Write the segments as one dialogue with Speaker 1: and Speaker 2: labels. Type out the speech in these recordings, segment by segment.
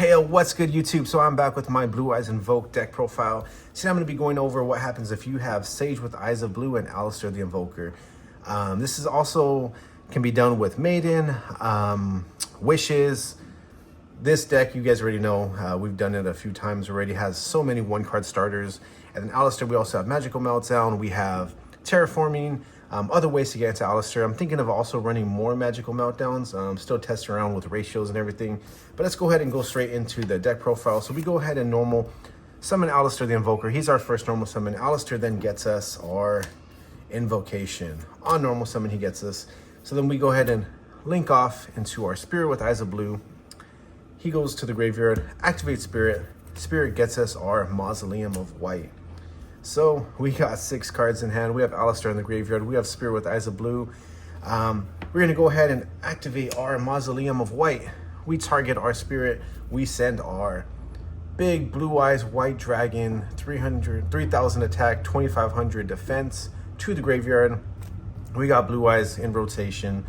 Speaker 1: Hey, what's good YouTube? So I'm back with my Blue Eyes Invoked deck profile. Today I'm going to be going over what happens if you have Sage with Eyes of Blue and Aleister the Invoker. This is also can be done with Maiden, Wishes. This deck, you guys already know, we've done it a few times already, has so many one-card starters. And then Aleister, we also have Magical Meltdown, we have Terraforming, other ways to get into Aleister. I'm thinking of also running more Magical Meltdowns. Still testing around with ratios and everything. But let's go ahead and go straight into the deck profile. So we go ahead and normal summon Aleister the Invoker. He's our first normal summon. Aleister then gets us our Invocation. On normal summon, he gets us. So then we go ahead and link off into our Spirit with Eyes of Blue. He goes to the graveyard, activates Spirit. Spirit gets us our Mausoleum of White. So we got 6 cards in hand. We have Aleister in the graveyard. We have Spirit with Eyes of Blue. We're going to go ahead and activate our Mausoleum of White. We target our Spirit. We send our big Blue-Eyes White Dragon, 3,000 attack, 2,500 defense to the graveyard. We got Blue-Eyes in rotation.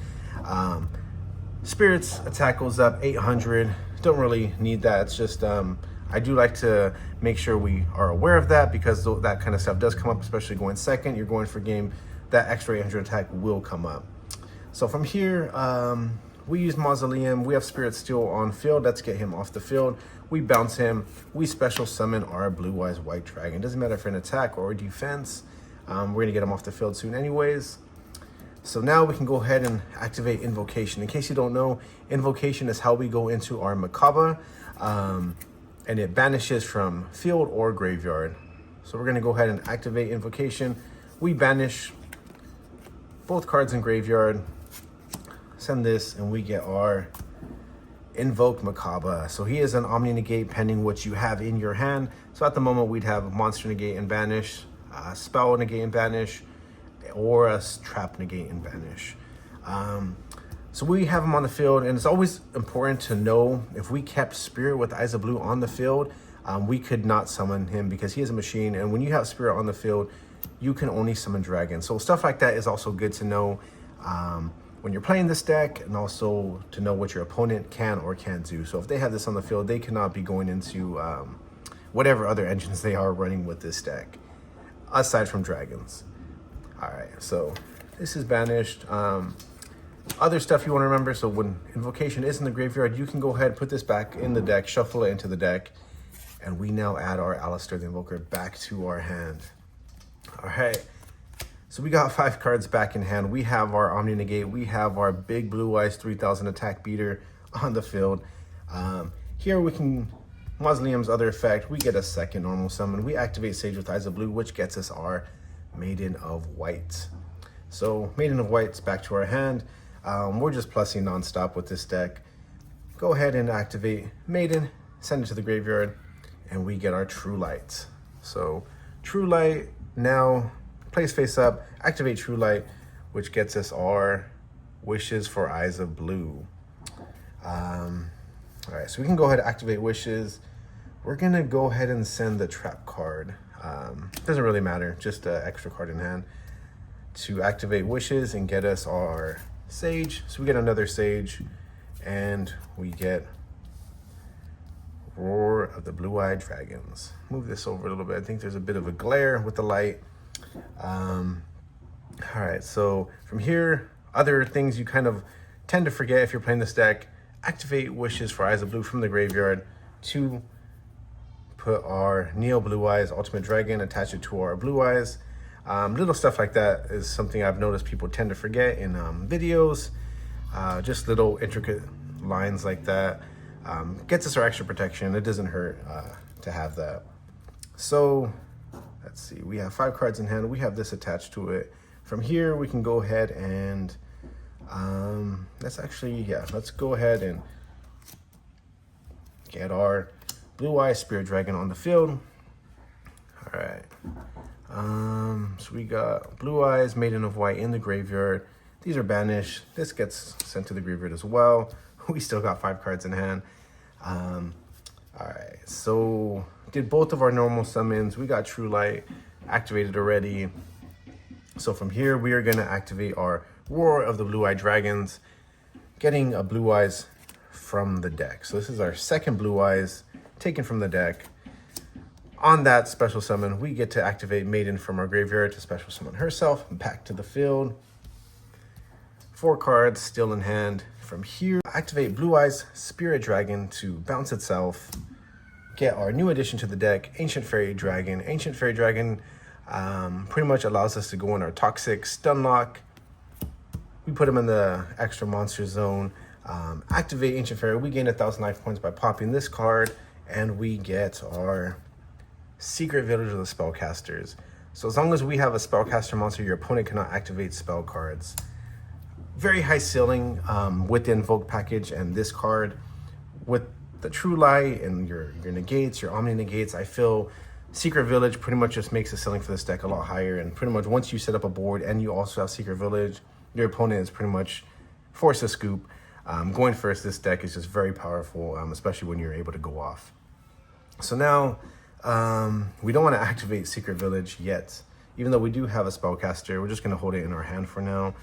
Speaker 1: Spirit's attack goes up 800. Don't really need that. It's just I do like to make sure we are aware of that, because that kind of stuff does come up, especially going second. You're going for game, that extra 800 attack will come up. So from here, we use Mausoleum. We have Spirit still on field. Let's get him off the field. We bounce him. We special summon our Blue-Eyes White Dragon. Doesn't matter if an attack or defense. We're going to get him off the field soon anyways. So now we can go ahead and activate Invocation. In case you don't know, Invocation is how we go into our Mechaba. And it banishes from field or graveyard. So we're going to go ahead and activate Invocation. We banish both cards in graveyard. Send this and we get our Invoked Mechaba. So he is an omni-negate pending what you have in your hand. So at the moment we'd have Monster Negate and Banish, Spell Negate and Banish, or a Trap Negate and Banish. So we have him on the field, and it's always important to know if we kept Spirit with Eyes of Blue on the field, we could not summon him because he is a machine. And when you have Spirit on the field, you can only summon dragons. So stuff like that is also good to know when you're playing this deck, and also to know what your opponent can or can't do. So if they have this on the field, they cannot be going into whatever other engines they are running with this deck, aside from dragons. All right, so this is banished. Other stuff you want to remember, so when Invocation is in the graveyard, you can go ahead, put this back in the deck, shuffle it into the deck, and we now add our Aleister the Invoker back to our hand. All right, so we got 5 cards back in hand. We have our omni-negate, we have our big Blue-Eyes 3,000 attack beater on the field. Here we can, Mausoleum's other effect, we get a second normal summon. We activate Sage with Eyes of Blue, which gets us our Maiden of White. So Maiden of White's back to our hand. We're just plussing non-stop with this deck. Go ahead and activate Maiden, send it to the graveyard, and we get our True Light. So True Light now plays face up, activate True Light, which gets us our Wishes for Eyes of Blue. All right, so we can go ahead and activate Wishes. We're gonna go ahead and send the Trap card. Doesn't really matter, just an extra card in hand to activate Wishes and get us our Sage. So we get another Sage, and we get Roar of the Blue-Eyed Dragons. Move this over a little bit. I think there's a bit of a glare with the light. All right, so from here, other things you kind of tend to forget if you're playing this deck: activate Wishes for Eyes of Blue from the graveyard to put our Neo Blue-Eyes Ultimate Dragon, attach it to our Blue-Eyes. Little stuff like that is something I've noticed people tend to forget in videos. Just little intricate lines like that gets us our extra protection. It doesn't hurt to have that. So let's see, we have 5 cards in hand. We have this attached to it. From here we can go ahead and let's go ahead and get our Blue-Eyes Spirit Dragon on the field. All right. So we got Blue-Eyes, Maiden of White in the graveyard. These are banished. This gets sent to the graveyard as well. We still got 5 cards in hand. All right, so did both of our normal summons. We got True Light activated already. So from here, we are gonna activate our Roar of the Blue-Eyed Dragons, getting a Blue-Eyes from the deck. So this is our second Blue-Eyes taken from the deck. On that special summon, we get to activate Maiden from our graveyard to special summon herself back to the field. 4 cards still in hand. From here, activate Blue-Eyes Spirit Dragon to bounce itself. Get our new addition to the deck, Ancient Fairy Dragon. Ancient Fairy Dragon pretty much allows us to go in our Toxic Stun Lock. We put him in the extra monster zone. Activate Ancient Fairy. We gain 1,000 life points by popping this card, and we get our Secret Village of the Spellcasters. So as long as we have a Spellcaster monster, your opponent cannot activate spell cards. Very high ceiling with the Invoked package and this card. With the True Light and your negates, your omni-negates, I feel Secret Village pretty much just makes the ceiling for this deck a lot higher. And pretty much once you set up a board and you also have Secret Village, your opponent is pretty much forced to scoop. Going first, this deck is just very powerful, especially when you're able to go off. So now, we don't want to activate Secret Village yet. Even though we do have a Spellcaster, we're just going to hold it in our hand for now.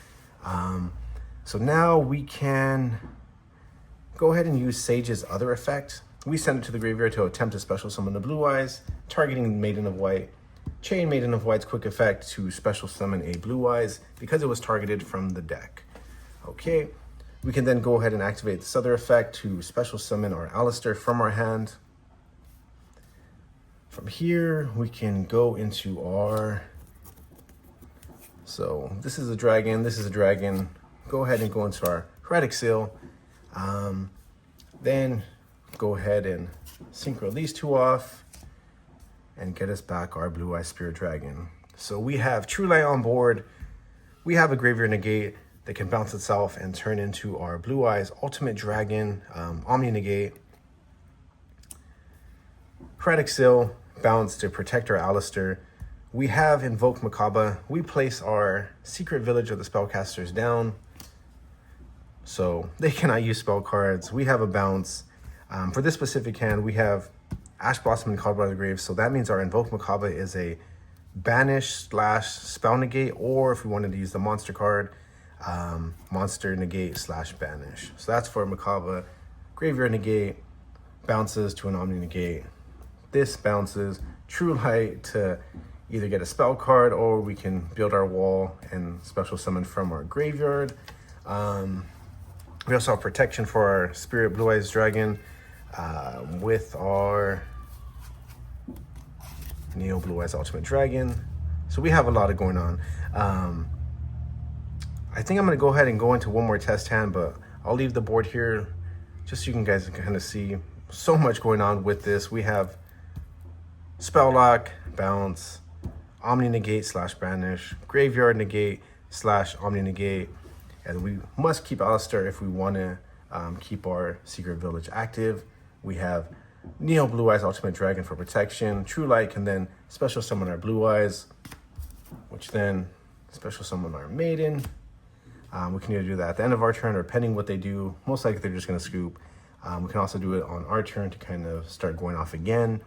Speaker 1: So now we can go ahead and use Sage's other effect. We send it to the graveyard to attempt to special summon the Blue-Eyes, targeting Maiden of White. Chain Maiden of White's quick effect to special summon a Blue-Eyes because it was targeted from the deck. Okay, we can then go ahead and activate this other effect to special summon our Aleister from our hand. From here, we can go into our... So this is a dragon, this is a dragon. Go ahead and go into our Heretic Seal. Then go ahead and synchro these 2 off and get us back our Blue-Eyes Spirit Dragon. So we have True Light on board. We have a Graveyard Negate that can bounce itself and turn into our Blue-Eyes Ultimate Dragon, omni-negate. Heretic Seal, bounce to protect our Aleister. We have Invoked Mechaba. We place our Secret Village of the Spellcasters down, so they cannot use spell cards. We have a bounce. For this specific hand, we have Ash Blossom and Called by the Grave, so that means our Invoked Mechaba is a banish / spell negate, or if we wanted to use the monster card, monster negate / banish. So that's for Mechaba. Graveyard Negate bounces to an omni negate. This bounces True Light to either get a spell card, or we can build our wall and special summon from our graveyard. We also have protection for our Spirit Blue-Eyes Dragon with our Neo Blue-Eyes Ultimate Dragon. So we have a lot of going on. I think I'm going to go ahead and go into one more test hand, but I'll leave the board here just so you guys can kind of see so much going on with this. We have Spell Lock, Bounce, Omni-negate / banish, Graveyard Negate / omni-negate, and we must keep Aleister if we want to keep our Secret Village active. We have Neo Blue-Eyes Ultimate Dragon for protection. True Light can then special summon our Blue-Eyes, which then special summon our Maiden. We can either do that at the end of our turn or pending what they do. Most likely they're just going to scoop. We can also do it on our turn to kind of start going off again.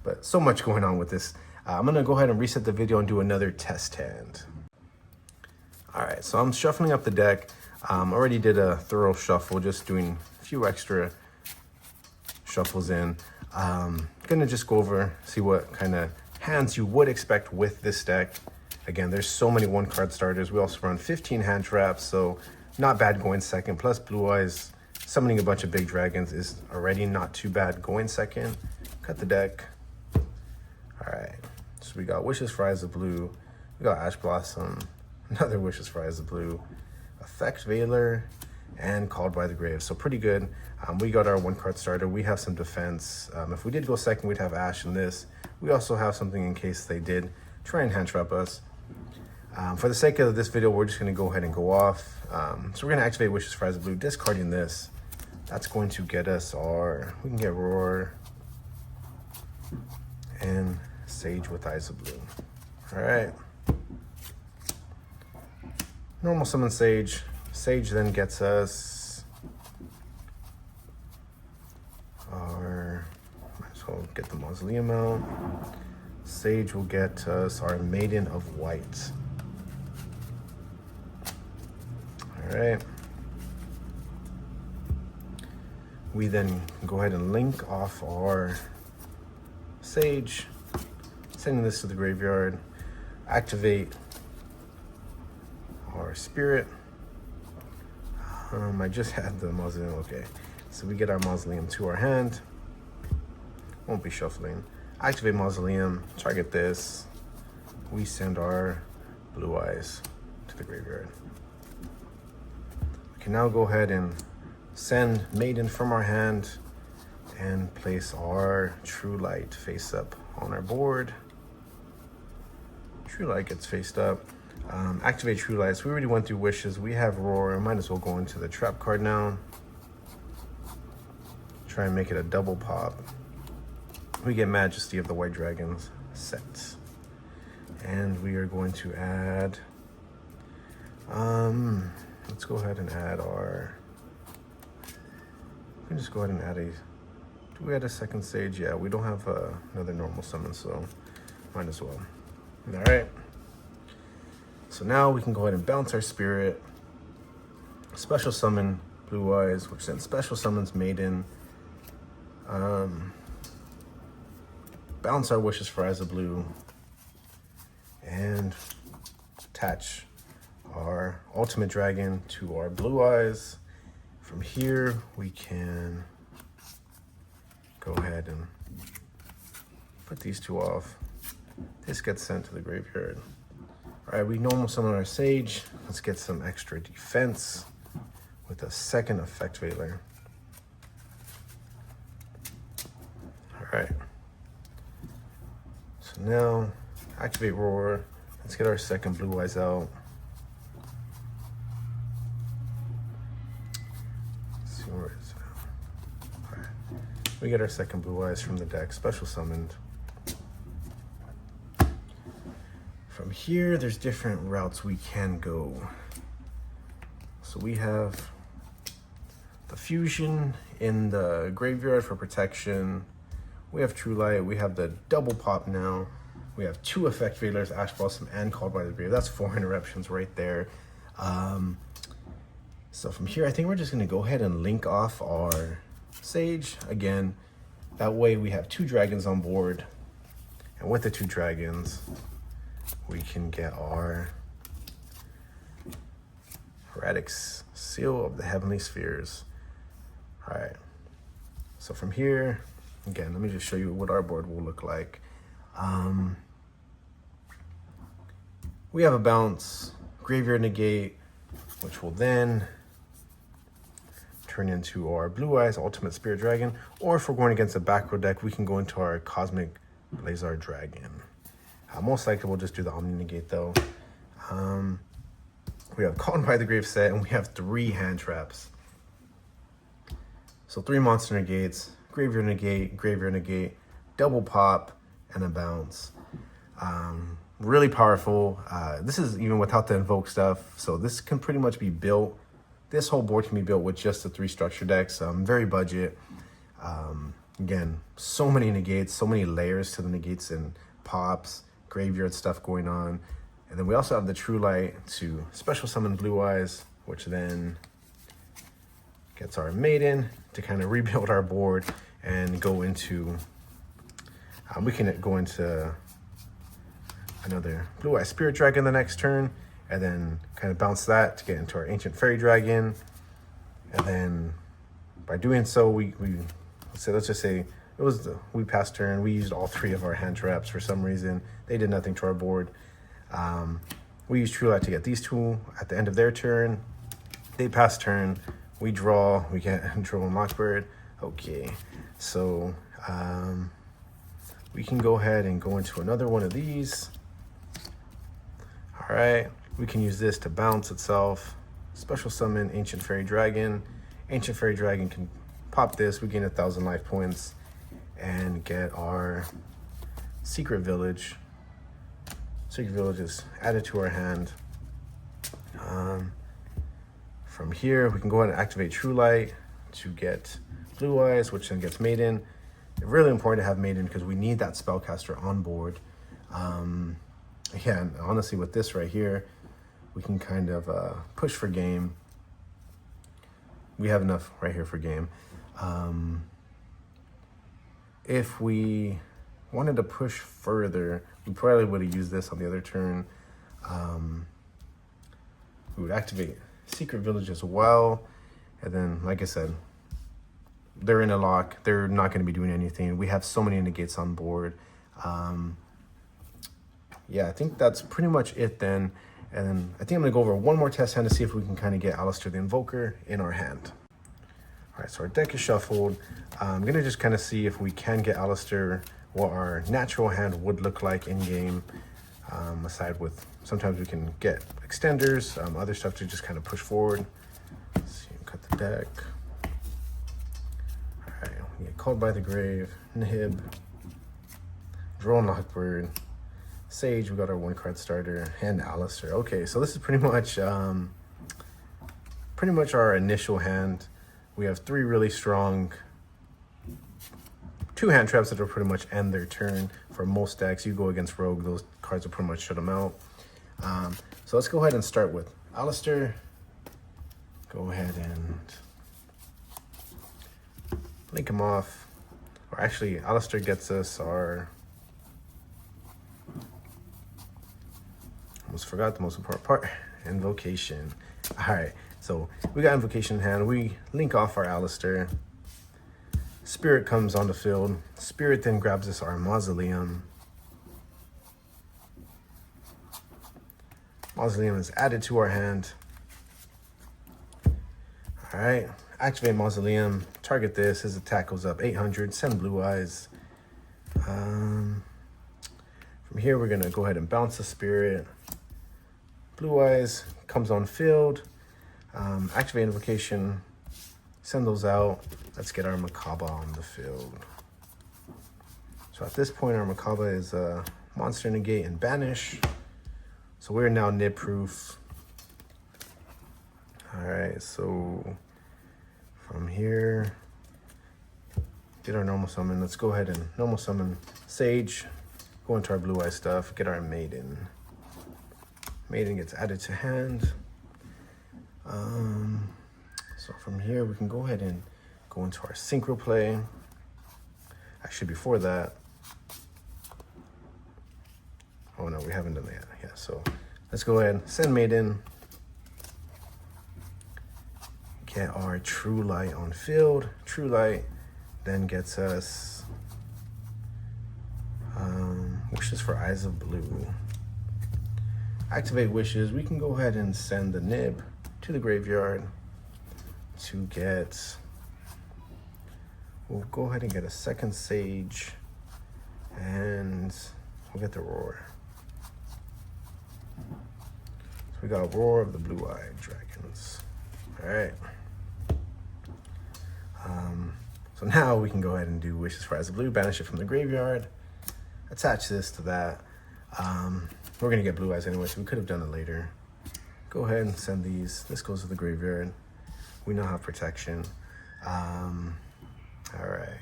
Speaker 1: But so much going on with this. I'm going to go ahead and reset the video and do another test hand. All right, so I'm shuffling up the deck. Already did a thorough shuffle, just doing a few extra shuffles in. Gonna just go over, see what kind of hands you would expect with this deck. Again, there's so many 1-card starters. We also run 15 hand traps, so not bad going second. Plus Blue-Eyes summoning a bunch of big dragons is already not too bad going second. Cut the deck. All right, so we got Wishes for Eyes of Blue. We got Ash Blossom, another Wishes for Eyes of Blue, Effect Veiler, and Called by the Grave. So pretty good. We got our 1-card starter. We have some defense. If we did go second, we'd have Ash in this. We also have something in case they did try and hand trap us. For the sake of this video, we're just going to go ahead and go off. So we're going to activate Wishes for Eyes of Blue, discarding this. That's going to get us our, we can get Roar and Sage with Eyes of Blue. All right. Normal summon Sage. Sage then gets us our, might as well get the Mausoleum out. Sage will get us our Maiden of White. All right. we then go ahead and link off our Sage, sending this to the graveyard, activate our Spirit. I just had the Mausoleum, okay. So we get our Mausoleum to our hand. Won't be shuffling. Activate Mausoleum, target this. We send our Blue-Eyes to the graveyard. We can now go ahead and send Maiden from our hand and place our True Light face up on our board. True Light gets faced up. Activate True Lights. We already went through Wishes. We have Roar. Might as well go into the Trap card now. Try and make it a double pop. We get Majesty of the White Dragons set. And we are going to add, let's go ahead and add our, we can just go ahead and add a, do we add a second Sage? Yeah, we don't have another normal summon, so might as well. All right. So now we can go ahead and bounce our Spirit, special summon Blue-Eyes, which then special summons Maiden, bounce our Wishes for Eyes of Blue, and attach our Ultimate Dragon to our Blue-Eyes. From here, we can go ahead and put these two off. This gets sent to the graveyard. All right, we normal summon our Sage. Let's get some extra defense with a second Effect Veiler. All right. So now, activate Roar. Let's get our second Blue-Eyes out. Let's see where it's at. All right. We get our second Blue-Eyes from the deck, special summoned. From here, there's different routes we can go. So we have the Fusion in the graveyard for protection. We have True Light. We have the double pop now. We have two Effect Veilers, Ash Blossom, and Called by the Grave. That's 4 interruptions right there. So from here, I think we're just going to go ahead and link off our Sage. Again, that way we have 2 dragons on board. And with the 2 dragons, we can get our Heraldic Seal of the Heavenly Spheres. All right. So from here, again, let me just show you what our board will look like. We have a bounce, Graveyard Negate, which will then turn into our Blue-Eyes Ultimate Spirit Dragon. Or if we're going against a back row deck, we can go into our Cosmic Blazar Dragon. Most likely we'll just do the omni-negate though. We have Called by the Grave set, and we have 3 hand traps. So 3 monster negates, Graveyard Negate, double pop, and a bounce. Really powerful. This is even without the invoke stuff, so this can pretty much be built. This whole board can be built with just the 3 structure decks. Very budget. Again, so many negates, so many layers to the negates and pops, graveyard stuff going on. And then we also have the True Light to special summon Blue-Eyes, which then gets our Maiden to kind of rebuild our board and go into, we can go into another Blue-Eyes Spirit Dragon the next turn, and then kind of bounce that to get into our Ancient Fairy Dragon. And then by doing so, let's just say we passed turn, we used all 3 of our hand traps for some reason. They did nothing to our board. We use True Light to get these 2 at the end of their turn. They pass turn, we draw, we get Control and Lockbird. Okay, so we can go ahead and go into another one of these. All right, we can use this to bounce itself. Special summon Ancient Fairy Dragon. Ancient Fairy Dragon can pop this, we gain 1,000 life points and get our Secret Village. Secret Village is added to our hand. From here, we can go ahead and activate True Light to get Blue-Eyes, which then gets Maiden. It's really important to have Maiden because we need that spellcaster on board. Yeah, honestly, with this right here, we can kind of push for game. We have enough right here for game. If we wanted to push further, we probably would have used this on the other turn. We would activate Secret Village as well. And then, like I said, they're in a lock. They're not going to be doing anything. We have so many negates on board. Yeah, I think that's pretty much it then. And then I think I'm going to go over one more test hand to see if we can kind of get Aleister the Invoker in our hand. All right, so our deck is shuffled. I'm going to just kind of see if we can get Aleister, what our natural hand would look like in game. Aside with, sometimes we can get extenders, other stuff to just kind of push forward. Let's see, cut the deck. All right, we get Called by the Grave, Nihib, Drone Lockbird, Sage, we got our 1-card starter, and Aleister. Okay, so this is pretty much our initial hand. We have 3 really strong 2 hand traps that will pretty much end their turn. For most decks, you go against Rogue, those cards will pretty much shut them out. So let's go ahead and start with Aleister. Go ahead and link him off. Or actually, Aleister gets us our... Almost forgot the most important part. Invocation. All right, so we got Invocation in hand. We link off our Aleister. Spirit comes on the field. Spirit then grabs us our Mausoleum. Mausoleum is added to our hand. All right, activate Mausoleum. Target this. His attack goes up 800. Send Blue-Eyes. From here, we're gonna go ahead and bounce the Spirit. Blue-Eyes comes on field. Activate Invocation. Send those out. Let's get our Mechaba on the field. So at this point, our Mechaba is Monster Negate and Banish. So we're now nib proof. All right, so from here, get our normal summon. Let's go ahead and normal summon Sage. Go into our Blue-Eye stuff, get our Maiden. Maiden gets added to hand. So from here, we can go ahead and go into our Synchro play. Actually, before that, oh no, we haven't done that yet. Yeah, so let's go ahead and send Maiden. Get our True Light on field. True Light then gets us Wishes for Eyes of Blue. Activate Wishes. We can go ahead and send the Nib to the graveyard to get, we'll go ahead and get a second Sage, and we'll get the Roar. So we got Roar of the Blue-Eyed Dragons. All right. So now we can go ahead and do Wishes for Eyes of Blue, banish it from the graveyard, attach this to that. We're gonna get Blue-Eyes anyway, so we could have done it later. Go ahead and send these. This goes to the graveyard. We now have protection. All right,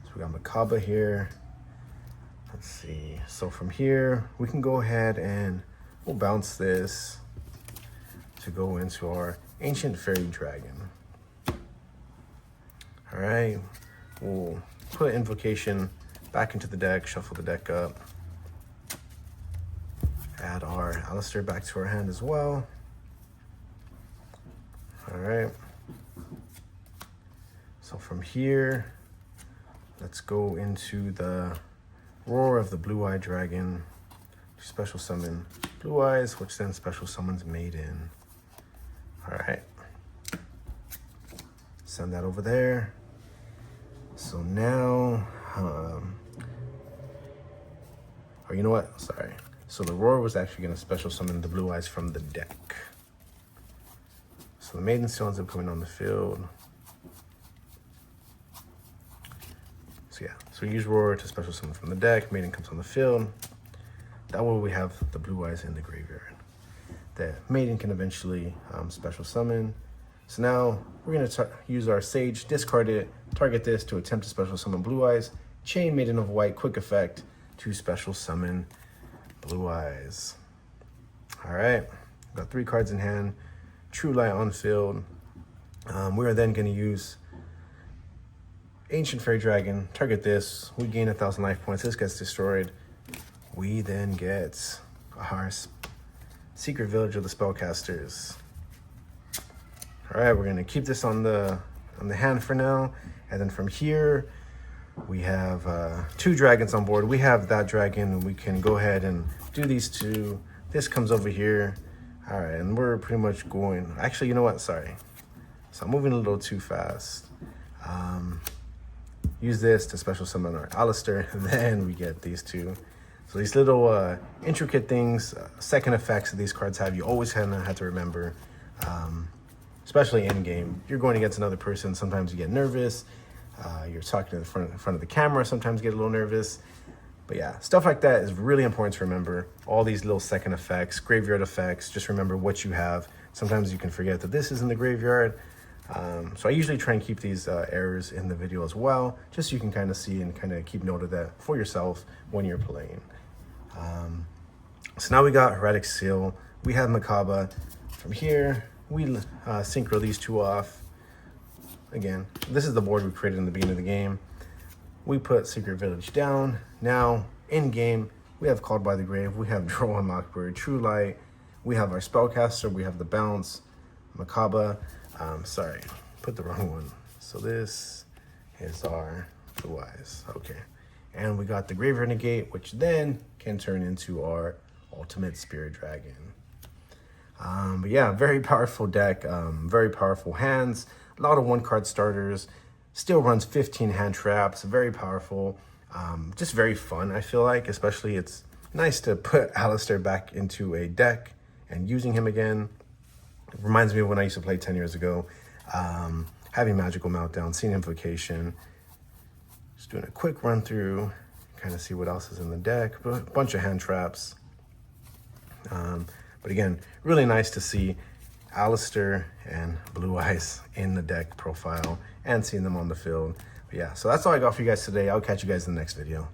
Speaker 1: so we got Mechaba here. Let's see, so from here, we can go ahead and we'll bounce this to go into our Ancient Fairy Dragon. All right, we'll put Invocation back into the deck, shuffle the deck up. Add our Aleister back to our hand as well. All right. So from here, let's go into the Roar of the Blue-Eyed Dragon. Special summon Blue-Eyes, which then special summons Maiden. All right. Send that over there. So now, or you know what? Sorry. So the Roar was actually going to special summon the Blue-Eyes from the deck. So the Maiden still ends up coming on the field. So yeah, so we use Roar to special summon from the deck. Maiden comes on the field. That way we have the Blue-Eyes in the graveyard. The Maiden can eventually special summon. So now we're going to use our Sage, discard it, target this to attempt to special summon Blue-Eyes. Chain Maiden of White, quick effect to special summon Blue-Eyes. All right, got 3 cards in hand. True Light on field. We are then going to use Ancient Fairy Dragon, target this, we gain 1,000 life points, this gets destroyed. We then get our Secret Village of the Spellcasters. All right, we're gonna keep this on the hand for now. And then from here, we have 2 dragons on board. We have that dragon, we can go ahead and do these 2. This comes over here. All right, and we're pretty much going, actually, you know what, sorry. So I'm moving a little too fast. Use this to special summon our Aleister, and then we get these 2. So these little intricate things, second effects that these cards have, you always have to remember, especially in game. You're going against another person, sometimes you get nervous. You're talking to the front of the camera, sometimes you get a little nervous. But yeah, stuff like that is really important to remember. All these little second effects, graveyard effects, just remember what you have. Sometimes you can forget that this is in the graveyard. So I usually try and keep these errors in the video as well, just so you can kind of see and kind of keep note of that for yourself when you're playing. So now we got Heretic Seal, we have Mechaba. From here, we synchro these 2 off. Again, this is the board we created in the beginning of the game. We put Secret Village down. Now, in game, we have Called by the Grave, we have Droll and Mockery, True Light, we have our Spellcaster, we have the Bounce, Mechaba. Sorry, put the wrong one. So this is our Blue-Eyes, okay. And we got the Graveyard Negate, which then can turn into our Ultimate Spirit Dragon. But yeah, very powerful deck, very powerful hands, a lot of 1-card starters, still runs 15 hand traps, very powerful, just very fun, I feel like, especially it's nice to put Aleister back into a deck and using him again. It reminds me of when I used to play 10 years ago, having Magical Meltdown, seeing Invocation, just doing a quick run through, kind of see what else is in the deck, a bunch of hand traps. But again, really nice to see Aleister and Blue-Eyes in the deck profile and seeing them on the field. But yeah, so that's all I got for you guys today. I'll catch you guys in the next video.